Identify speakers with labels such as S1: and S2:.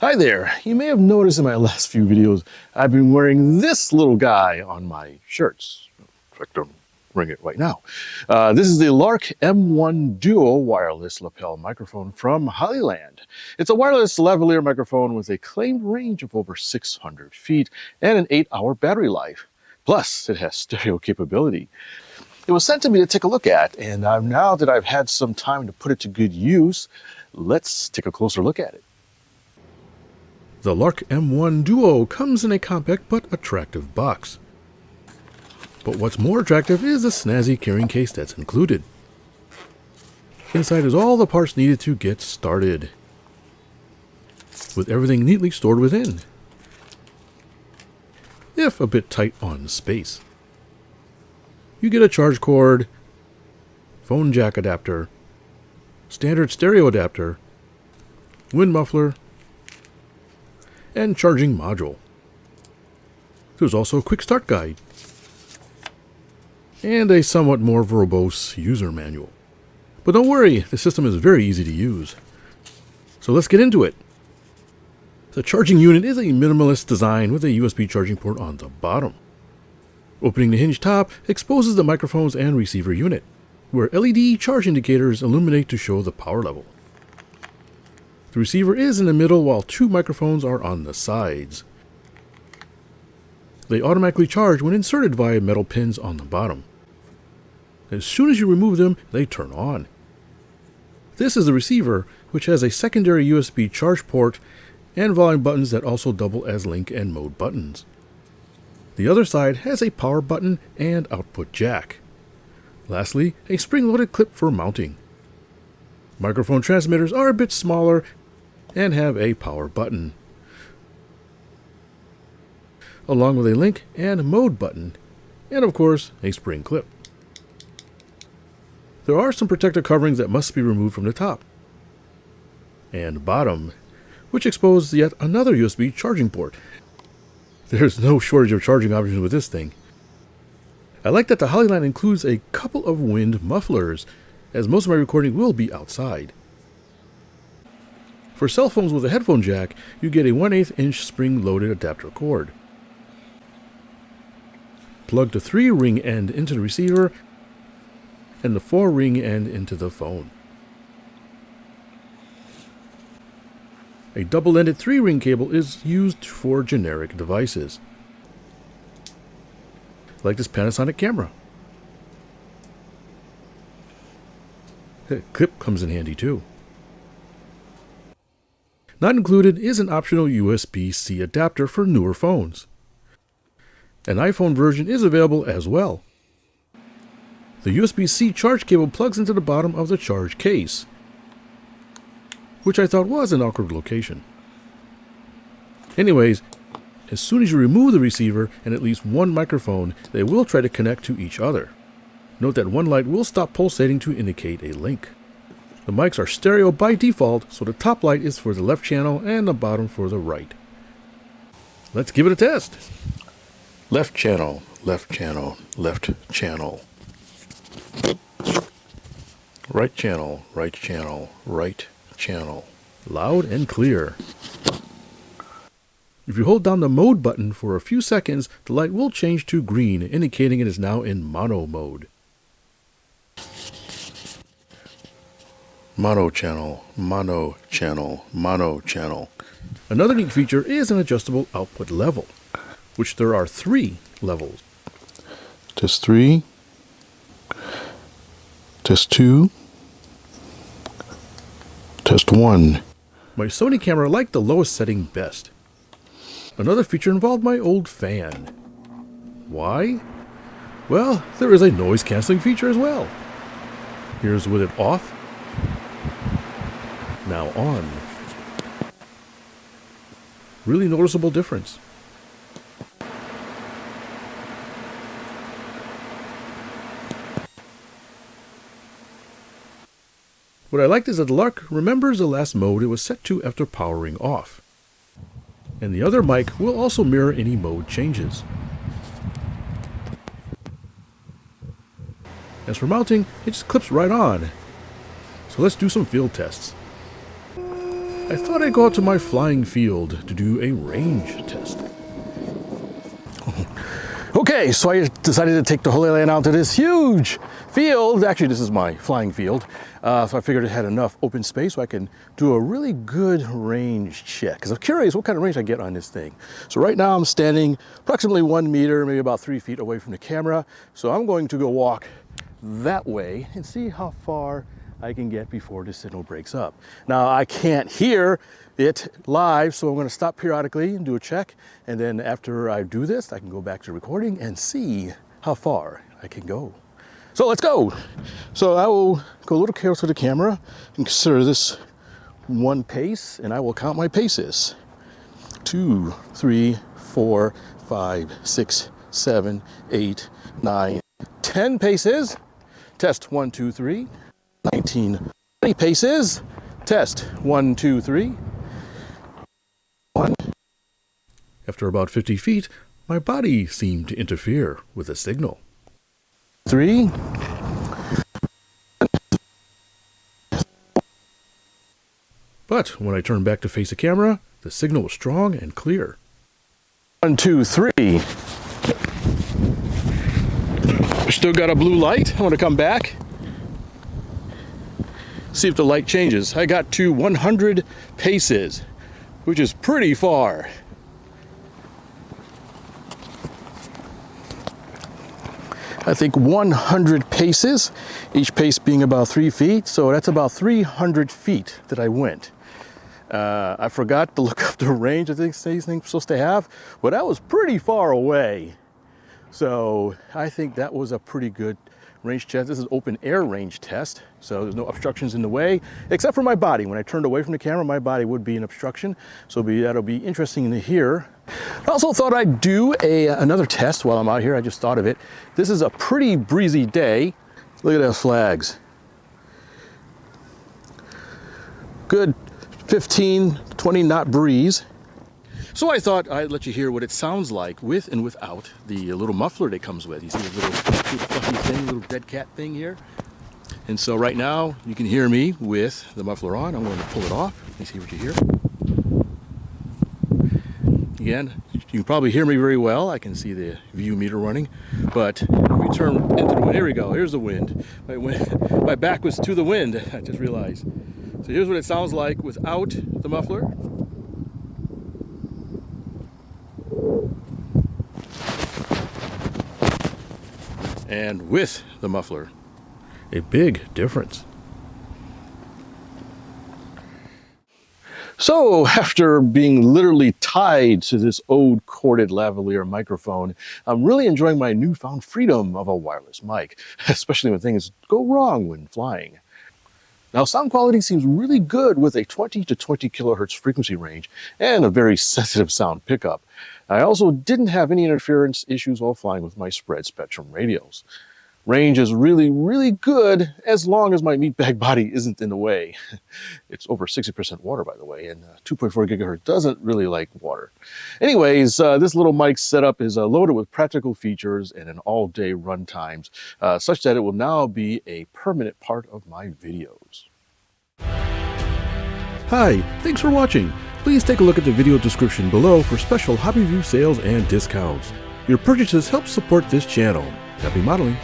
S1: Hi there. You may have noticed in my last few videos, I've been wearing this little guy on my shirts. In fact, I'm wearing it right now. This is the Lark M1 Duo wireless lapel microphone from Hollyland. It's a wireless lavalier microphone with a claimed range of over 600 feet and an 8-hour battery life. Plus, it has stereo capability. It was sent to me to take a look at, and now that I've had some time to put it to good use, let's take a closer look at it. The Lark M1 Duo comes in a compact but attractive box. But what's more attractive is the snazzy carrying case that's included. Inside is all the parts needed to get started, with everything neatly stored within, if a bit tight on space. You get a charge cord, phone jack adapter, standard stereo adapter, wind muffler, and charging module. There's also a quick start guide and a somewhat more verbose user manual. But don't worry, the system is very easy to use. So let's get into it. The charging unit is a minimalist design with a USB charging port on the bottom. Opening the hinge top exposes the microphones and receiver unit, where LED charge indicators illuminate to show the power level. The receiver is in the middle while two microphones are on the sides. They automatically charge when inserted via metal pins on the bottom. As soon as you remove them, they turn on. This is the receiver, which has a secondary USB charge port and volume buttons that also double as link and mode buttons. The other side has a power button and output jack. Lastly, a spring-loaded clip for mounting. Microphone transmitters are a bit smaller and have a power button, along with a link and mode button, and of course, a spring clip. There are some protective coverings that must be removed from the top and bottom, which expose yet another USB charging port. There's no shortage of charging options with this thing. I like that the Hollyland includes a couple of wind mufflers, as most of my recording will be outside. For cell phones with a headphone jack, you get a 1/8 inch spring-loaded adapter cord. Plug the 3-ring end into the receiver and the 4-ring end into the phone. A double-ended 3-ring cable is used for generic devices, like this Panasonic camera. The clip comes in handy too. Not included is an optional USB-C adapter for newer phones. An iPhone version is available as well. The USB-C charge cable plugs into the bottom of the charge case, which I thought was an awkward location. Anyways, as soon as you remove the receiver and at least one microphone, they will try to connect to each other. Note that one light will stop pulsating to indicate a link. The mics are stereo by default, so the top light is for the left channel and the bottom for the right. Let's give it a test. Left channel, left channel, left channel. Right channel, right channel, right channel. Loud and clear. If you hold down the mode button for a few seconds, the light will change to green, indicating it is now in mono mode. Mono channel, mono channel, mono channel. Another neat feature is an adjustable output level, which there are 3 levels. Test 3, test 2, test 1. My Sony camera liked the lowest setting best. Another feature involved my old fan. Why? Well, there is a noise cancelling feature as well. Here's with it off. Now on. Really noticeable difference. What I liked is that the Lark remembers the last mode it was set to after powering off. And the other mic will also mirror any mode changes. As for mounting, it just clips right on. So let's do some field tests. I thought I'd go out to my flying field to do a range test. Okay, so I decided to take the Hollyland out to this huge field. Actually, this is my flying field. So I figured it had enough open space so I can do a really good range check. Because I'm curious what kind of range I get on this thing. So right now I'm standing approximately 1 meter, maybe about 3 feet away from the camera. So I'm going to go walk that way and see how far I can get before the signal breaks up. Now I can't hear it live, so I'm going to stop periodically and do a check. And then after I do this, I can go back to recording and see how far I can go. So let's go. So I will go a little closer to the camera and consider this one pace, and I will count my paces. 2, 3, 4, 5, 6, 7, 8, 9, 10 paces. Test 1, 2, 3. 19, 20 paces. Test 1, 2, 3. 1. After about 50 feet, my body seemed to interfere with the signal. 3. But when I turned back to face the camera, the signal was strong and clear. 1, 2, 3. Still got a blue light. I want to come back. See if the light changes. I got to 100 paces, which is pretty far. I think 100 paces, each pace being about 3 feet, so that's about 300 feet that I went. I forgot to look up the range I think these things are supposed to have, but that was pretty far away. So I think that was a pretty good range test. This is open air range test, so there's no obstructions in the way, except for my body. When I turned away from the camera, my body would be an obstruction, so that'll be interesting to hear. I also thought I'd do another test while I'm out here. I just thought of it. This is a pretty breezy day. Look at those flags. Good 15, 20 knot breeze. So I thought I'd let you hear what it sounds like with and without the little muffler that comes with. You see the little fluffy thing, little dead cat thing here? And so right now you can hear me with the muffler on. I'm going to pull it off. Let me see what you hear. Again, you can probably hear me very well. I can see the view meter running. But when we turn into the wind, here we go. Here's the wind. My back was to the wind, I just realized. So here's what it sounds like without the muffler. And with the muffler. A big difference. So after being literally tied to this old corded lavalier microphone, I'm really enjoying my newfound freedom of a wireless mic, especially when things go wrong when flying. Now, sound quality seems really good with a 20 to 20 kilohertz frequency range and a very sensitive sound pickup. I also didn't have any interference issues while flying with my spread spectrum radios. Range is really, really good as long as my meatbag body isn't in the way. It's over 60% water, by the way, and 2.4 gigahertz doesn't really like water. Anyways, this little mic setup is loaded with practical features and an all-day run times, such that it will now be a permanent part of my videos. Hi, thanks for watching. Please take a look at the video description below for special HobbyView sales and discounts. Your purchases help support this channel. Happy modeling!